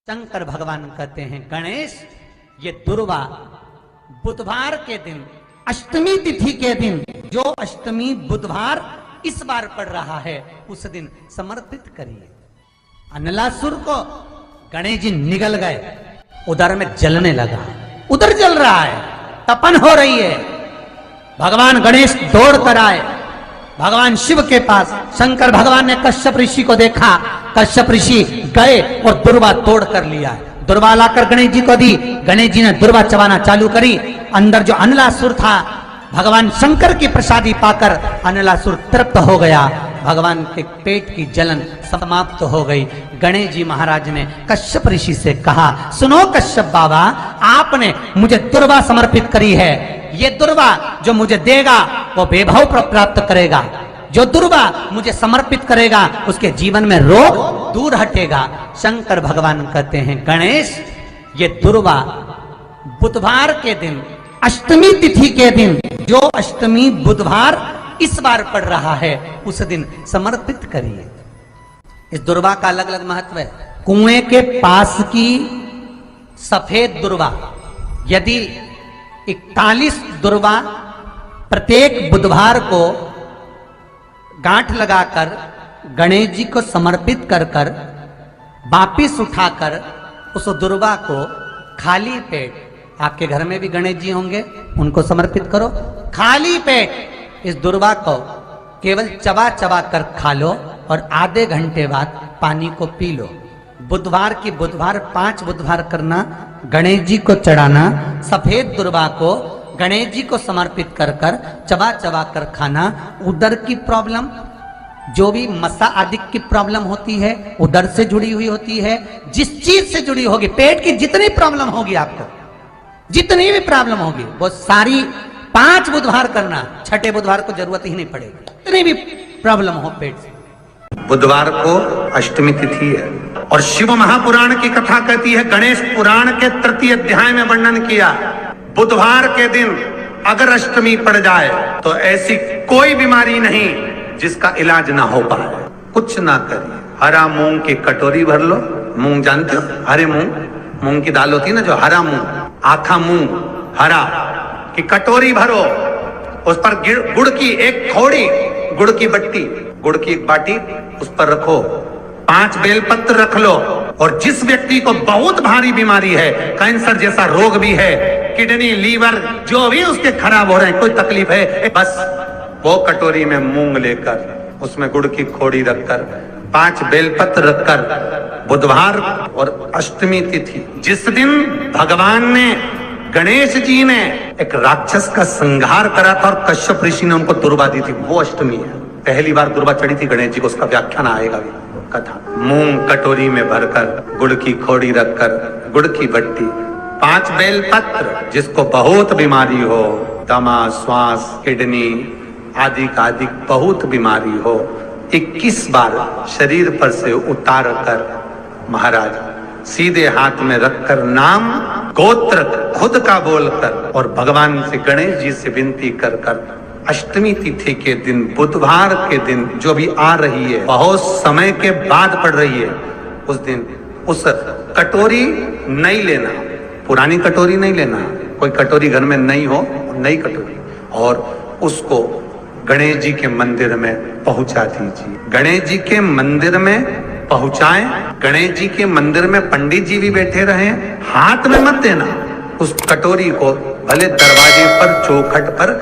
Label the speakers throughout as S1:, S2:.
S1: शंकर भगवान कहते हैं गणेश, ये दुर्वा बुधवार के दिन अष्टमी तिथि के दिन, जो अष्टमी बुधवार इस बार पड़ रहा है उस दिन समर्पित करिए। अनलासुर को गणेश जी निगल गए, उधर में जलने लगा, उधर जल रहा है, तपन हो रही है। भगवान गणेश दौड़ कर आए भगवान शिव के पास। शंकर भगवान ने कश्यप ऋषि को देखा, कश्यप ऋषि गए और दुर्वा तोड़ कर लिया। दुर्वा लाकर गणेश जी को दी, गणेश जी ने दुर्वा चबाना चालू करी। अंदर जो अनलासुर था, भगवान शंकर की प्रसादी पाकर अनलासुर तृप्त हो गया, भगवान के पेट की जलन समाप्त हो गई। गणेश जी महाराज ने कश्यप ऋषि से कहा, सुनो कश्यप बाबा, आपने मुझे दुर्वा समर्पित करी है, ये दुर्वा जो मुझे देगा वो वैभव प्राप्त करेगा, जो दुर्वा मुझे समर्पित करेगा उसके जीवन में रोग दूर हटेगा। शंकर भगवान कहते हैं गणेश, ये दुर्वा बुधवार के दिन अष्टमी तिथि के दिन, जो अष्टमी बुधवार इस बार पड़ रहा है उस दिन समर्पित करिए। इस दुर्वा का अलग अलग महत्व है। कुएं के पास की सफेद दुर्वा, यदि 41 दुर्वा प्रत्येक बुधवार को गांठ लगाकर गणेश जी को समर्पित कर कर वापिस उठाकर उस दुर्वा को खाली पेट, आपके घर में भी गणेश जी होंगे, उनको समर्पित करो। खाली पेट इस दुर्वा को केवल चबा चबा कर खा लो और आधे घंटे बाद पानी को पी लो। बुधवार की बुधवार 5 बुधवार करना, गणेश जी को चढ़ाना, सफेद दुर्वा को गणेश जी को समर्पित कर कर चबा चबा कर खाना। उदर की प्रॉब्लम, जो भी मसा आदि की प्रॉब्लम होती है उदर से जुड़ी हुई होती है, जिस चीज से जुड़ी होगी, पेट की जितनी प्रॉब्लम होगी, आपको जितनी भी प्रॉब्लम होगी वो सारी 5 बुधवार करना, छठे बुधवार को जरूरत ही नहीं पड़ेगी, जितनी भी प्रॉब्लम हो पेट से।
S2: बुधवार को अष्टमी तिथि है और शिव महापुराण की कथा कहती है, गणेश पुराण के 3 अध्याय में वर्णन किया, बुधवार के दिन अगर अष्टमी पड़ जाए तो ऐसी कोई बीमारी नहीं जिसका इलाज ना हो पाए। कुछ ना करिए, हरा मूंग की कटोरी भर लो, मूंग जानते हो, हरे मूंग, मूंग की दाल होती है ना, जो हरा मूंग, आखा मूंग हरा की कटोरी भरो, उस पर गुड़ की एक थोड़ी, गुड़ की बट्टी, गुड़ की एक बाटी उस पर रखो, 5 बेलपत्र रख लो, और जिस व्यक्ति को बहुत भारी बीमारी है, कैंसर जैसा रोग भी है, किडनी लीवर जो भी उसके खराब हो रहे हैं, कोई तकलीफ है, बस वो कटोरी में मूंग लेकर उसमें गुड़ की खोड़ी रखकर 5 बेलपत्र रखकर, बुधवार और अष्टमी तिथि जिस दिन भगवान ने, गणेश जी ने एक राक्षस का संहार करा था और कश्यप ऋषि ने उनको दुर्वा दी थी, वो अष्टमी है। पहली बार दुर्वा चढ़ी थी गणेश जी को, उसका व्याख्यान आएगा भी कथा। मूंग कटोरी में भरकर, गुड़ की खोड़ी रखकर, गुड़ की बट्टी, 5 बेलपत्र, जिसको बहुत बीमारी हो, दमा, श्वास, किडनी आदि का आदि बहुत बीमारी हो, 21 बार शरीर पर से उतार कर महाराज सीधे हाथ में रखकर नाम गोत्र खुद का बोलकर और भगवान से, गणेश जी से विनती कर कर अष्टमी तिथि के दिन, बुधवार के दिन जो भी आ रही है, बहुत समय के बाद पड़ रही है, उस दिन उस कटोरी नहीं लेना, पुरानी कटोरी नहीं लेना, कोई कटोरी घर में नहीं हो, नई कटोरी, और उसको गणेश जी के मंदिर में पहुंचा दीजिए। गणेश जी के मंदिर में पहुंचाएं, गणेश जी के मंदिर में पंडित जी भी बैठे रहे, हाथ में मत देना उस कटोरी को, भले दरवाजे पर, चौखट पर,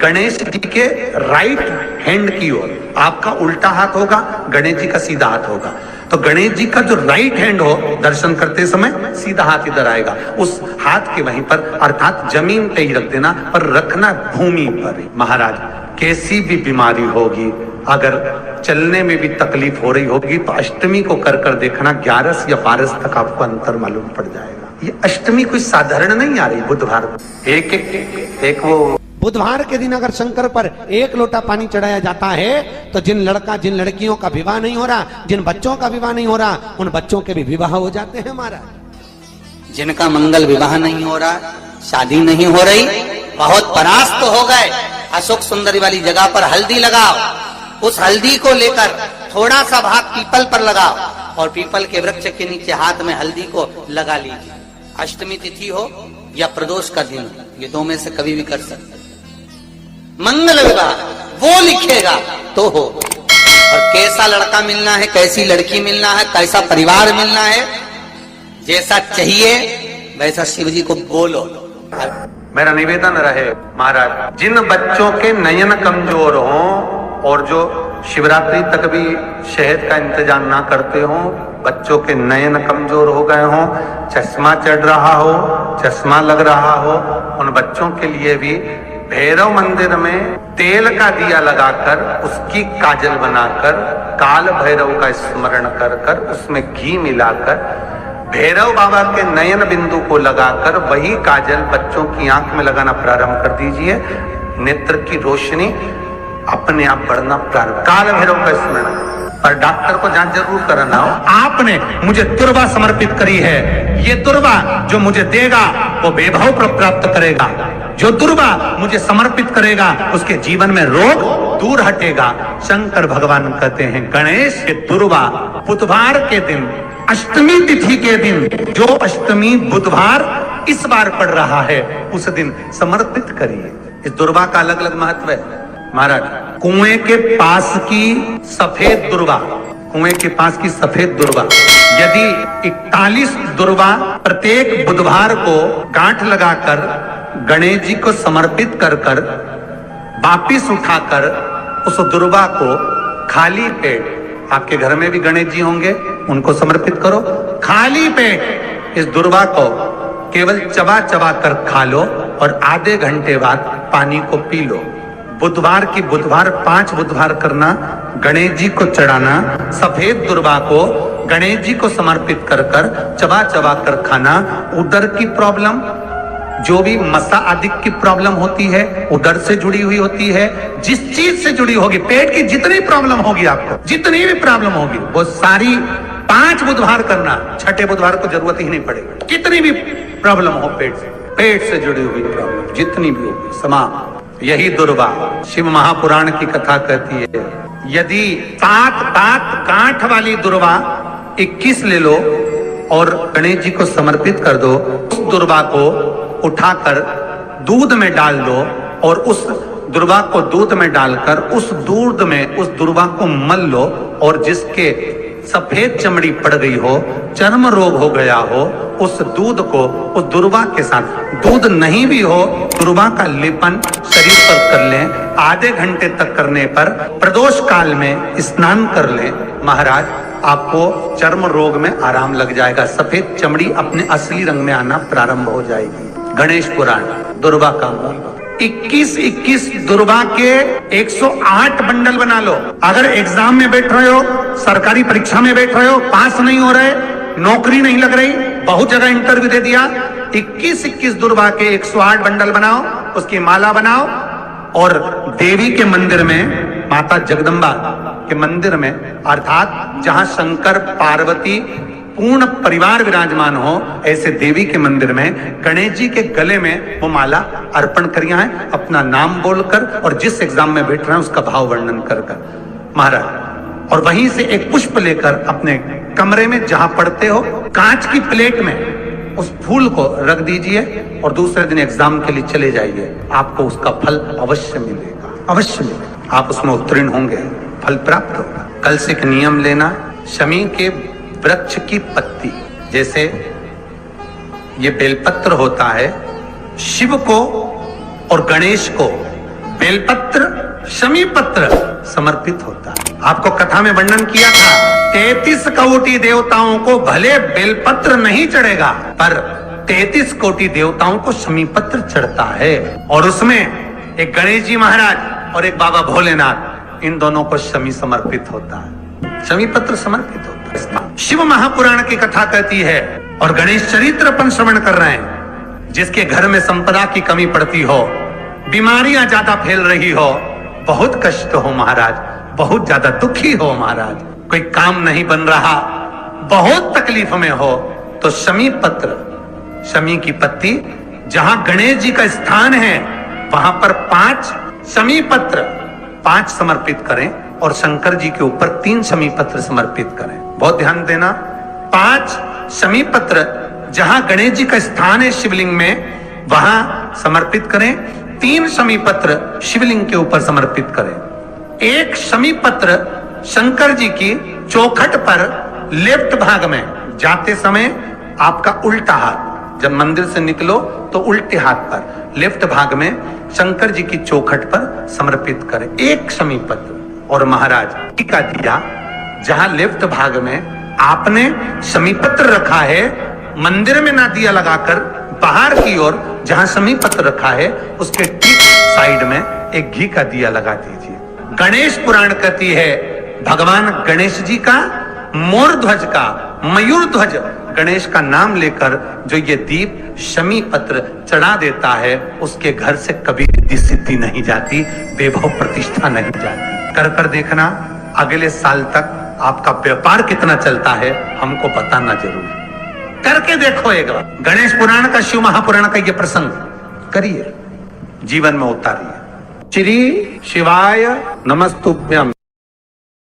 S2: गणेश जी के राइट हैंड की ओर, आपका उल्टा हाथ होगा, गणेश जी का सीधा हाथ होगा, तो गणेश जी का जो राइट हैंड हो, दर्शन करते समय सीधा हाथ इधर आएगा, उस हाथ के वहीं पर, अर्थात जमीन पे ही रख देना, पर रखना भूमि पर। महाराज कैसी भी बीमारी होगी, अगर चलने में भी तकलीफ हो रही होगी तो अष्टमी को कर कर देखना, 11 या 12 तक आपको अंतर मालूम पड़ जाएगा। ये अष्टमी कोई साधारण नहीं आ रही, बुधवार एक वो
S3: बुधवार के दिन अगर शंकर पर 1 लोटा पानी चढ़ाया जाता है तो जिन लड़कियों का विवाह नहीं हो रहा, जिन बच्चों का विवाह नहीं हो रहा, उन बच्चों के भी विवाह हो जाते हैं महाराज।
S1: जिनका मंगल विवाह नहीं हो रहा, शादी नहीं हो रही, बहुत परास्त हो गए, अशोक सुंदरी वाली जगह पर हल्दी लगाओ, उस हल्दी को लेकर थोड़ा सा भाग पीपल पर लगाओ और पीपल के वृक्ष के नीचे हाथ में हल्दी को लगा लीजिए। अष्टमी तिथि हो या प्रदोष का दिन, ये दो में से कभी भी कर सकते। मंगल विवाह वो लिखेगा तो हो। और कैसा लड़का मिलना है, कैसी लड़की मिलना है, कैसा परिवार मिलना है, जैसा चाहिए वैसा शिव जी को बोलो।
S2: मेरा निवेदन रहे महाराज, जिन बच्चों के नयन कमजोर हों और जो शिवरात्रि तक भी शहद का इंतजाम ना करते हों, बच्चों के नयन कमजोर हो गए हों, चश्मा चढ़ रहा हो, चश्मा लग रहा हो, उन बच्चों के लिए भी भैरव मंदिर में तेल का दिया लगाकर उसकी काजल बनाकर काल भैरव का स्मरण कर कर उसमें घी मिलाकर भैरव बाबा के नयन बिंदु को लगाकर वही काजल बच्चों की आंख में लगाना प्रारंभ कर दीजिए। नेत्र की रोशनी अपने आप बढ़ना प्रारंभ। काल भैरव का स्मरण, पर डॉक्टर को जांच जरूर कराना हो। आपने मुझे दुर्वा समर्पित करी है, ये दुर्वा जो मुझे देगा वो वैभव प्राप्त करेगा, जो दुर्वा मुझे समर्पित करेगा उसके जीवन में रोग दूर हटेगा। शंकर भगवान कहते हैं गणेश के दुर्वा बुधवार के दिन, अष्टमी तिथि के दिन, जो अष्टमी बुधवार इस बार पड़ रहा है उस दिन समर्पित करिए। इस दुर्वा का अलग अलग महत्व है महाराज। कुएं के पास की सफेद दुर्वा, कुएं के पास की सफेद दुर्वा, यदि 41 दुर्वा प्रत्येक बुधवार को गांठ लगाकर गणेश जी को समर्पित कर कर वापिस उठाकर उस दुर्वा को खाली पेट, आपके घर में भी गणेश जी होंगे उनको समर्पित करो, खाली पेट इस दुर्वा को केवल चबा चबा कर खा लो और आधे घंटे बाद पानी को पी लो। बुधवार की बुधवार 5 बुधवार करना, गणेश जी को चढ़ाना, सफेद दुर्वा को गणेश जी को समर्पित कर कर चबा चबा कर खाना। उदर की प्रॉब्लम, जो भी मसा आदि की प्रॉब्लम होती है उदर से जुड़ी हुई होती है, जिस चीज से जुड़ी होगी, पेट की जितनी प्रॉब्लम होगी आपको, जितनी भी प्रॉब्लम होगी वो सारी 5 बुधवार करना, छठे बुधवार को जरूरत ही नहीं पड़ेगी। कितनी भी प्रॉब्लम हो पेट से जुड़ी हुई प्रॉब्लम जितनी भी होगी समाप्त। यही दुर्वा शिव महापुराण की कथा कहती है, यदि 7 गांठ वाली दुर्वा 21 ले लो और गणेश जी को समर्पित कर दो, उस दुर्वा को उठाकर दूध में डाल दो और उस दुर्वा को दूध में डालकर उस दूध में उस दुर्वा को मल लो, और जिसके सफेद चमड़ी पड़ गई हो, चर्म रोग हो गया हो, उस दूध को उस दुर्वा के साथ, दूध नहीं भी हो दुर्वा का लेपन शरीर पर कर लें। आधे घंटे तक करने पर प्रदोष काल में स्नान कर लें महाराज, आपको चर्म रोग में आराम लग जाएगा, सफेद चमड़ी अपने असली रंग में आना प्रारंभ हो जाएगी। गणेश पुराण दुर्वा का मूल 21 दुर्वा के 108 बंडल बना लो। अगर एग्जाम में बैठ रहे हो, सरकारी परीक्षा में बैठ रहे हो, पास नहीं हो रहे, नौकरी नहीं लग रही, बहुत जगह इंटरव्यू दे दिया, 21 दुर्वा के 108 बंडल बनाओ, उसकी माला बनाओ और देवी के मंदिर में, माता जगदम्बा के मंदिर में, अर्थात जहां शंकर पार्वती पूर्ण परिवार विराजमान हो, ऐसे देवी के मंदिर में गणेश जी के गले में वो माला अर्पण करिया है, अपना नाम बोलकर और जिस एग्जाम में बैठ रहे हैं उसका भाव वर्णन कर महाराज, और वहीं से एक पुष्प लेकर अपने कमरे में जहां पढ़ते हो कांच की प्लेट में उस फूल को रख दीजिए और दूसरे दिन एग्जाम के लिए चले जाइए, आपको उसका फल अवश्य मिलेगा, अवश्य मिलेगा, आप उसमें उत्तीर्ण होंगे, फल प्राप्त होगा। कल से एक नियम लेना, शमी के वृक्ष की पत्ती, जैसे ये बेलपत्र होता है, शिव को और गणेश को बेलपत्र शमी पत्र समर्पित होता है। आपको कथा में वर्णन किया था, 33 कोटि देवताओं को भले बेलपत्र नहीं चढ़ेगा पर 33 कोटि देवताओं को शमी पत्र चढ़ता है, और उसमें एक गणेश जी महाराज और एक बाबा भोलेनाथ, इन दोनों को शमी समर्पित होता है, शमी पत्र समर्पित होता है। शिव महापुराण की कथा कहती है और गणेश चरित्र अपन श्रवण कर रहे हैं, जिसके घर में संपदा की कमी पड़ती हो, बीमारियां ज्यादा फैल रही हो, बहुत कष्ट हो महाराज, बहुत ज्यादा दुखी हो महाराज, कोई काम नहीं बन रहा, बहुत तकलीफ में हो, तो शमी पत्र, शमी की पत्ती, जहां गणेश जी का स्थान है वहां पर 5 शमी पत्र 5 समर्पित करें, और शंकर जी के ऊपर 3 शमी पत्र समर्पित करें। बहुत ध्यान देना, 5 शमी पत्र जहां गणेश जी का स्थान है शिवलिंग में वहां समर्पित करें। 3 शमी पत्र शिवलिंग के ऊपर समर्पित करें। 1 शमी पत्र शंकर जी की चौखट पर लेफ्ट भाग में जाते समय आपका उल्टा हाथ, जब मंदिर से निकलो तो उल्टे हाथ पर लेफ्ट भाग में शंकर जी की चौखट पर समर्पित करें 1 शमी पत्र। और महाराज का दिया जहां लेफ्ट भाग में आपने शमी पत्र रखा है, मंदिर में ना दिया लगाकर बाहर की ओर जहां शमी पत्र रखा है उसके ठीक साइड में एक घी का दिया लगा दीजिए। गणेश पुराण कहती है भगवान गणेश जी का, मोर ध्वज का, मयूर ध्वज गणेश का नाम लेकर जो ये दीप शमी पत्र चढ़ा देता है उसके घर से कभी रिद्धि सिद्धि नहीं जाती, वैभव प्रतिष्ठा नहीं जाती। कर कर देखना, अगले साल तक आपका व्यापार कितना चलता है हमको बताना जरूर। करके देखो एक बार, गणेश पुराण का, शिव महापुराण का ये प्रसंग करिए, जीवन में उतारिए। श्री शिवाय नमस्तुभ्यम।